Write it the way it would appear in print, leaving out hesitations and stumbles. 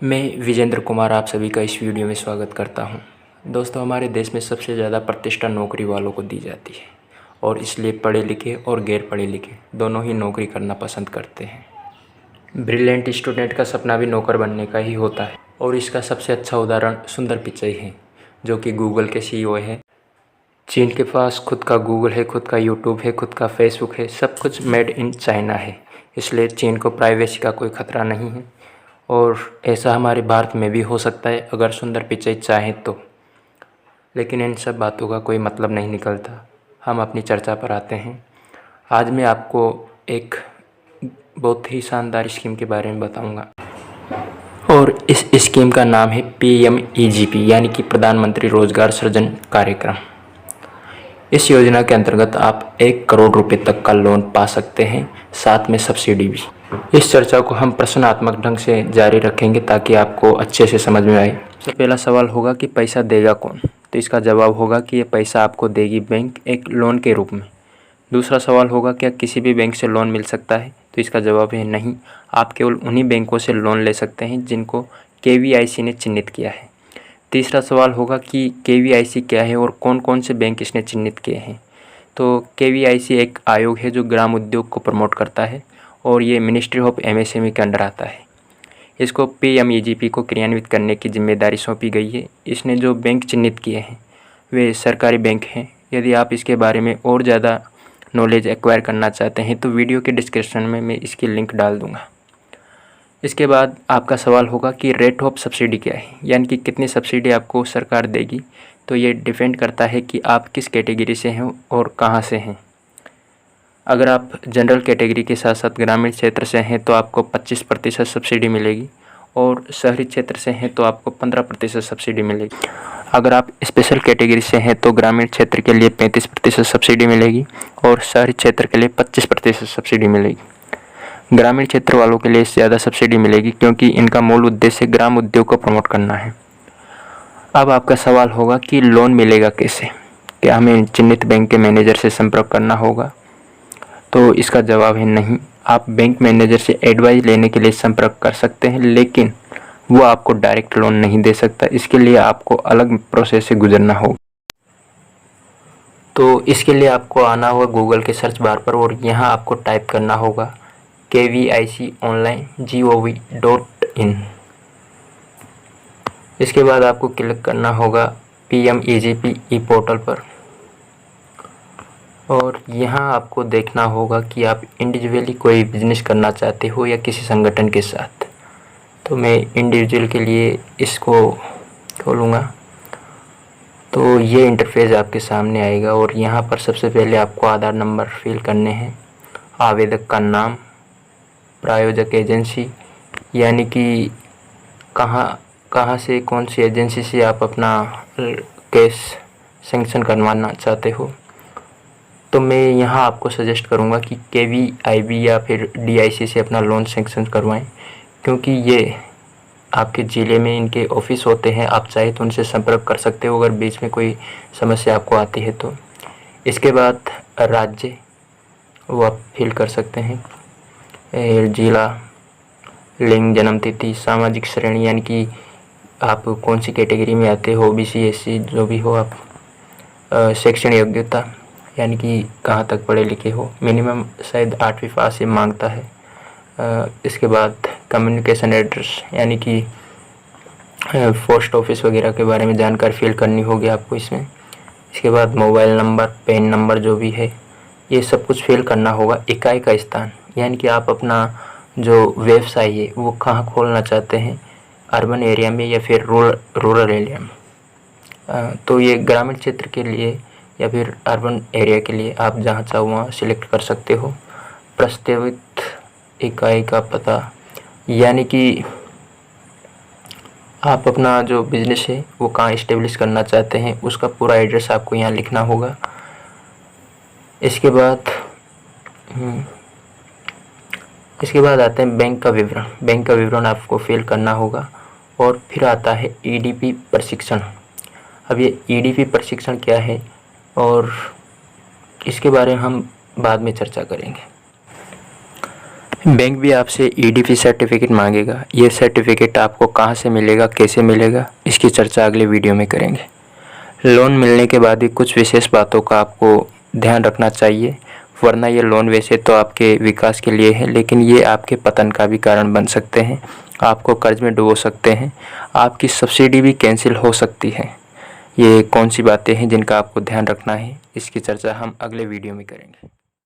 मैं विजेंद्र कुमार आप सभी का इस वीडियो में स्वागत करता हूं। दोस्तों, हमारे देश में सबसे ज़्यादा प्रतिष्ठा नौकरी वालों को दी जाती है और इसलिए पढ़े लिखे और गैर पढ़े लिखे दोनों ही नौकरी करना पसंद करते हैं। ब्रिलियंट स्टूडेंट का सपना भी नौकर बनने का ही होता है और इसका सबसे अच्छा उदाहरण सुंदर पिचई है, जो कि गूगल के CEO हैं। चीन के पास खुद का गूगल है, खुद का यूट्यूब है, खुद का फेसबुक है, सब कुछ मेड इन चाइना है। इसलिए चीन को प्राइवेसी का कोई खतरा नहीं है और ऐसा हमारे भारत में भी हो सकता है अगर सुंदर पिचई चाहें तो। लेकिन इन सब बातों का कोई मतलब नहीं निकलता। हम अपनी चर्चा पर आते हैं। आज मैं आपको एक बहुत ही शानदार स्कीम के बारे में बताऊंगा और इस स्कीम का नाम है PMEGP यानी कि प्रधानमंत्री रोजगार सृजन कार्यक्रम। इस योजना के अंतर्गत आप 1 करोड़ रुपए तक का लोन पा सकते हैं, साथ में सब्सिडी भी। इस चर्चा को हम प्रश्नात्मक ढंग से जारी रखेंगे ताकि आपको अच्छे से समझ में आए। सबसे पहला सवाल होगा कि पैसा देगा कौन, तो इसका जवाब होगा कि ये पैसा आपको देगी बैंक एक लोन के रूप में। दूसरा सवाल होगा क्या किसी भी बैंक से लोन मिल सकता है, तो इसका जवाब है नहीं। आप केवल उन्हीं बैंकों से लोन ले सकते हैं जिनको KVIC ने चिन्हित किया है। तीसरा सवाल होगा कि KVIC क्या है और कौन कौन से बैंक इसने चिन्हित किए हैं। तो KVIC एक आयोग है जो ग्राम उद्योग को प्रमोट करता है और ये मिनिस्ट्री ऑफ MSME के अंडर आता है। इसको PMEGP को क्रियान्वित करने की जिम्मेदारी सौंपी गई है। इसने जो बैंक चिन्हित किए हैं वे सरकारी बैंक हैं। यदि आप इसके बारे में और ज़्यादा नॉलेज एक्वायर करना चाहते हैं तो वीडियो के डिस्क्रिप्शन में मैं इसकी लिंक डाल दूँगा। इसके बाद आपका सवाल होगा कि रेट ऑफ सब्सिडी क्या है, यानी कि कितनी सब्सिडी आपको सरकार देगी। तो ये डिपेंड करता है कि आप किस कैटेगरी से हैं और कहाँ से हैं। अगर आप जनरल कैटेगरी के साथ साथ ग्रामीण क्षेत्र से हैं तो आपको 25% सब्सिडी मिलेगी और शहरी क्षेत्र से हैं तो आपको 15% सब्सिडी मिलेगी। अगर आप स्पेशल कैटेगरी से हैं तो ग्रामीण क्षेत्र के लिए 35% सब्सिडी मिलेगी और शहरी क्षेत्र के लिए 25% सब्सिडी मिलेगी। ग्रामीण क्षेत्र वालों के लिए ज़्यादा सब्सिडी मिलेगी क्योंकि इनका मूल उद्देश्य ग्राम उद्योग को प्रमोट करना है। अब आपका सवाल होगा कि लोन मिलेगा कैसे, क्या हमें चिन्हित बैंक के मैनेजर से संपर्क करना होगा। तो इसका जवाब है नहीं। आप बैंक मैनेजर से एडवाइस लेने के लिए संपर्क कर सकते हैं, लेकिन वो आपको डायरेक्ट लोन नहीं दे सकता। इसके लिए आपको अलग प्रोसेस से गुजरना होगा। तो इसके लिए आपको आना होगा गूगल के सर्च बार पर और यहाँ आपको टाइप करना होगा KVIC online.gov.in। इसके बाद आपको क्लिक करना होगा PMEGP ई पोर्टल पर और यहाँ आपको देखना होगा कि आप इंडिविजुअली कोई बिजनेस करना चाहते हो या किसी संगठन के साथ। तो मैं इंडिविजुअल के लिए इसको खोलूँगा। तो ये इंटरफेस आपके सामने आएगा और यहाँ पर सबसे पहले आपको आधार नंबर फिल करने हैं, आवेदक का नाम, प्रायोजक एजेंसी यानी कि कहाँ से, कौन सी एजेंसी से आप अपना केस सेंक्शन करवाना चाहते हो। तो मैं यहाँ आपको सजेस्ट करूँगा कि KVIB या फिर DIC से अपना लोन सेंक्शन करवाएं, क्योंकि ये आपके ज़िले में इनके ऑफिस होते हैं। आप चाहे तो उनसे संपर्क कर सकते हो अगर बीच में कोई समस्या आपको आती है तो। इसके बाद राज्य वो आप फिल कर सकते हैं, जिला, लिंग, जन्म तिथि, सामाजिक श्रेणी यानी कि आप कौन सी कैटेगरी में आते हो, OBC SC जो भी हो आप, शैक्षणिक योग्यता यानी कि कहाँ तक पढ़े लिखे हो, मिनिमम शायद 8वीं पास से मांगता है। इसके बाद कम्युनिकेशन एड्रेस यानी कि पोस्ट ऑफिस वगैरह के बारे में जानकारी फिल करनी होगी आपको इसमें। इसके बाद मोबाइल नंबर, पैन नंबर जो भी है ये सब कुछ फिल करना होगा। इकाई का स्थान यानी कि आप अपना जो व्यवसाय है वो कहाँ खोलना चाहते हैं, अर्बन एरिया में या फिर रूरल एरिया में। तो ये ग्रामीण क्षेत्र के लिए या फिर अर्बन एरिया के लिए आप जहाँ चाहो वहाँ सिलेक्ट कर सकते हो। प्रस्तावित इकाई का पता यानी कि आप अपना जो बिजनेस है वो कहाँ इस्टेब्लिश करना चाहते हैं उसका पूरा एड्रेस आपको यहाँ लिखना होगा। इसके बाद आते हैं बैंक का विवरण। बैंक का विवरण आपको फिल करना होगा और फिर आता है EDP प्रशिक्षण। अब ये EDP प्रशिक्षण क्या है और इसके बारे में हम बाद में चर्चा करेंगे। बैंक भी आपसे ईडीपी सर्टिफिकेट मांगेगा। ये सर्टिफिकेट आपको कहाँ से मिलेगा, कैसे मिलेगा, इसकी चर्चा अगले वीडियो में करेंगे। लोन मिलने के बाद भी कुछ विशेष बातों का आपको ध्यान रखना चाहिए, वरना ये लोन वैसे तो आपके विकास के लिए है, लेकिन ये आपके पतन का भी कारण बन सकते हैं, आपको कर्ज में डुबो सकते हैं, आपकी सब्सिडी भी कैंसिल हो सकती है। ये कौन सी बातें हैं जिनका आपको ध्यान रखना है, इसकी चर्चा हम अगले वीडियो में करेंगे।